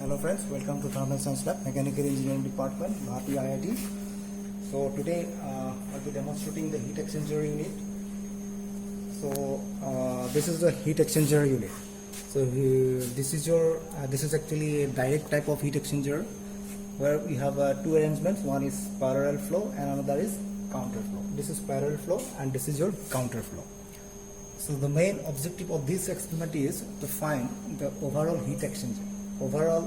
Hello friends, welcome to Thermal Science Lab, Mechanical Engineering Department, Bharati IIT. So today I'll be demonstrating the heat exchanger unit. So this is the heat exchanger unit. So this is actually a direct type of heat exchanger where we have two arrangements. One is parallel flow and another is counter flow. This is parallel flow and this is your counter flow. So the main objective of this experiment is to find the overall heat exchanger, overall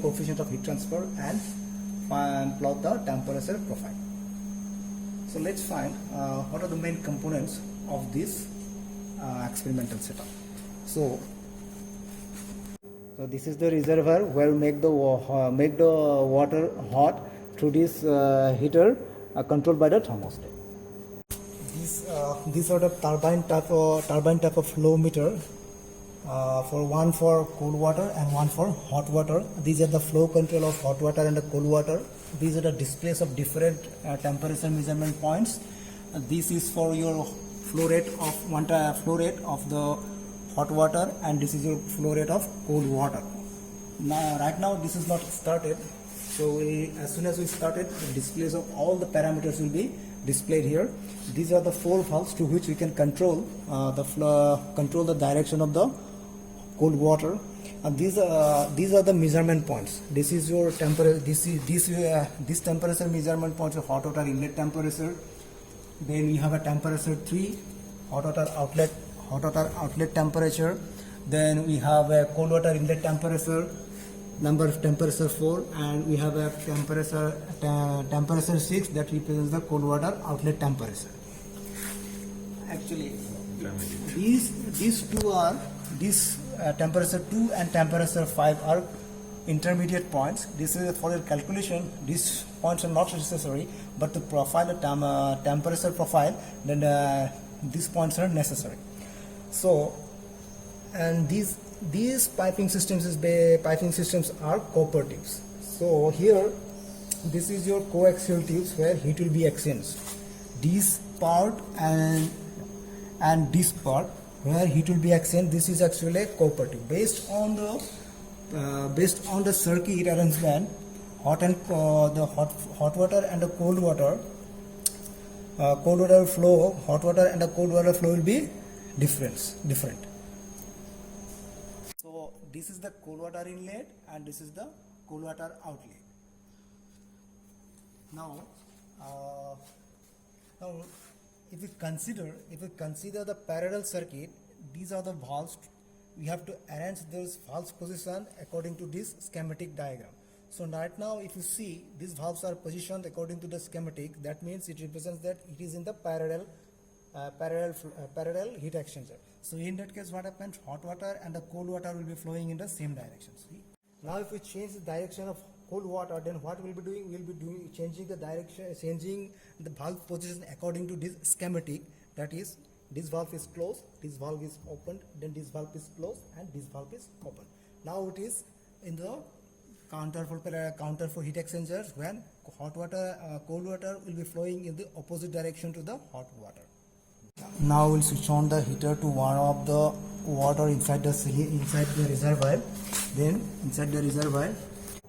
coefficient of heat transfer, and plot the temperature profile. So let's find what are the main components of this experimental setup. So this is the reservoir where we make the water hot through this heater controlled by the thermostat. These are the turbine type of flow meter. One for cold water and one for hot water. These are the flow control of hot water and the cold water. These are the displays of different temperature measurement points. This is for your flow rate of the hot water, and this is your flow rate of cold water. Right now this is not started, so as soon as we started, the displays of all the parameters will be displayed here. These are the 4 valves to which we can control the direction of the cold water, and these are the measurement points. This is your temperature. This temperature measurement points of hot water inlet temperature. Then we have a temperature 3, hot water outlet temperature. Then we have a cold water inlet temperature, temperature 4, and we have a temperature 6 that represents the cold water outlet temperature. Actually, these temperature 2 and temperature 5 are intermediate points. This is for your calculation. These points are not necessary, but to profile a temperature profile, then these points are necessary. So, and these piping systems are copper tubes. So here, this is your coaxial tubes where heat will be exchanged. This part and this part where heat will be exchanged. This is actually a copper tube. Based on the circuit arrangement, hot water and the cold water flow, hot water and the cold water flow will be different. So this is the cold water inlet and this is the cold water outlet. Now if we consider the parallel circuit, these are the valves. We have to arrange those valves position according to this schematic diagram. So right now, if you see, these valves are positioned according to the schematic. That means it represents that it is in the parallel heat exchanger. So in that case, what happens? Hot water and the cold water will be flowing in the same direction. See? Now if we change the direction of cold water, then what we'll be doing? We'll be changing the direction, changing the valve position according to this schematic. That is, this valve is closed, this valve is opened, then this valve is closed, and this valve is open. Now it is in the counter for heat exchangers when cold water will be flowing in the opposite direction to the hot water. Now we'll switch on the heater to warm up the water inside the reservoir. Then inside the reservoir,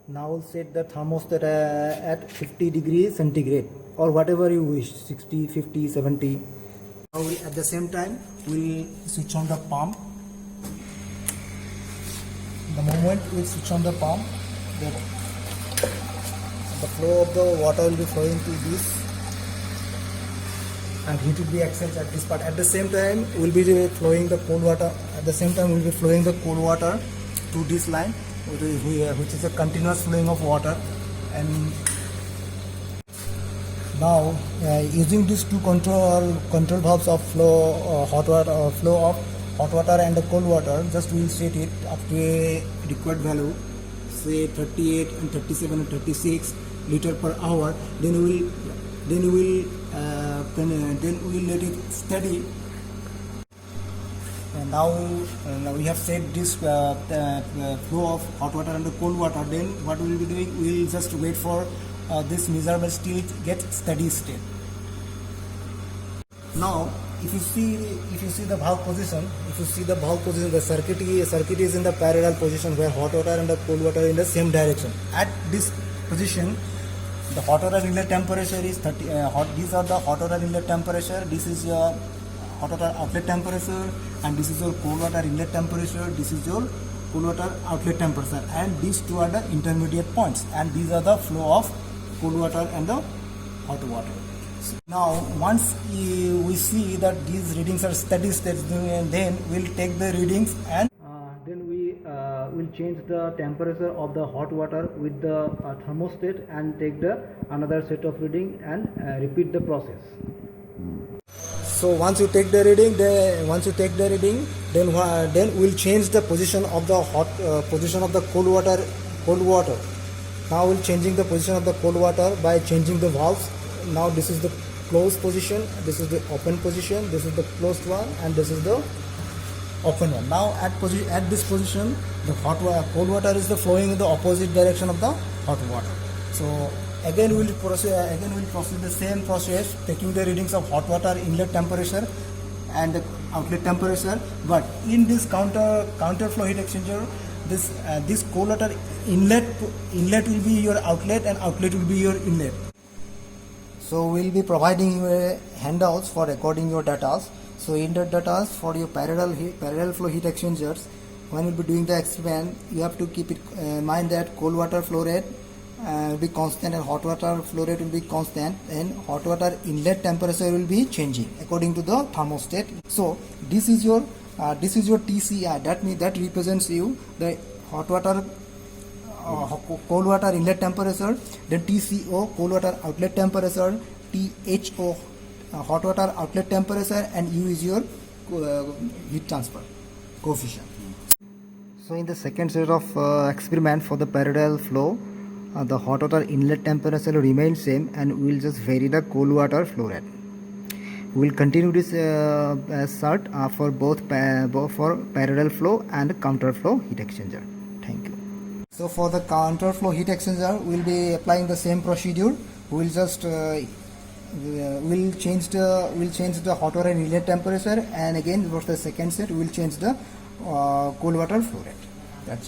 now we'll set the thermostat at 50 degrees centigrade or whatever you wish, 60, 50, 70. Now at the same time, we'll switch on the pump. The moment we switch on the pump, the flow of the water will be flowing to this, and heat will be exchanged at this part. At the same time, we'll be flowing the cold water. At the same time, we'll be flowing the cold water to this line, which is a continuous flowing of water. And now, using these two control valves of flow of hot water and the cold water, just we'll set it up to a required value, say 38 and 37 and 36 liter per hour. Then we'll let it steady. And now we have set this flow of hot water and the cold water. Then what we will be doing? We will just wait for this measurement till it gets steady state. Now if you see the valve position, the circuit is in the parallel position where hot water and the cold water in the same direction. At this position, the hot water inlet temperature is 30. These are the hot water inlet temperature. This is your hot water outlet temperature, and this is your cold water inlet temperature. This is your cool water outlet temperature, and these two are the intermediate points, and these are the flow of cool water and the hot water. Now once we see that these readings are steady state, then we'll take the readings and then we will change the temperature of the hot water with the thermostat and take the another set of reading and repeat the process. So once you take the reading, then we'll change the position of the position of the cold water. Now we'll changing the position of the cold water by changing the valves. Now this is the closed position, this is the open position, this is the closed one, and this is the open one. Now at this position, the cold water is flowing in the opposite direction of the hot water. So again we'll proceed the same process, taking the readings of hot water inlet temperature and the outlet temperature. But in this counter flow heat exchanger, this cold water inlet will be your outlet and outlet will be your inlet. So we'll be providing you handouts for recording your data. So in the data for your parallel flow heat exchangers, when you'll be doing the experiment, you have to keep it in mind that cold water flow rate will be constant and hot water flow rate will be constant, and hot water inlet temperature will be changing according to the thermostat. So this is your TCI. That represents you the hot water cold water inlet temperature, then TCO cold water outlet temperature, THO hot water outlet temperature, and U is your heat transfer coefficient. So in the second set of experiment for the parallel flow, the hot water inlet temperature will remain same, and we will just vary the cold water flow rate. We will continue this sort for both for parallel flow and counter flow heat exchanger. Thank you. So for the counter flow heat exchanger, we will be applying the same procedure. We will just we'll change the hot water inlet temperature, and again for the second set we will change the cold water flow rate. That's it.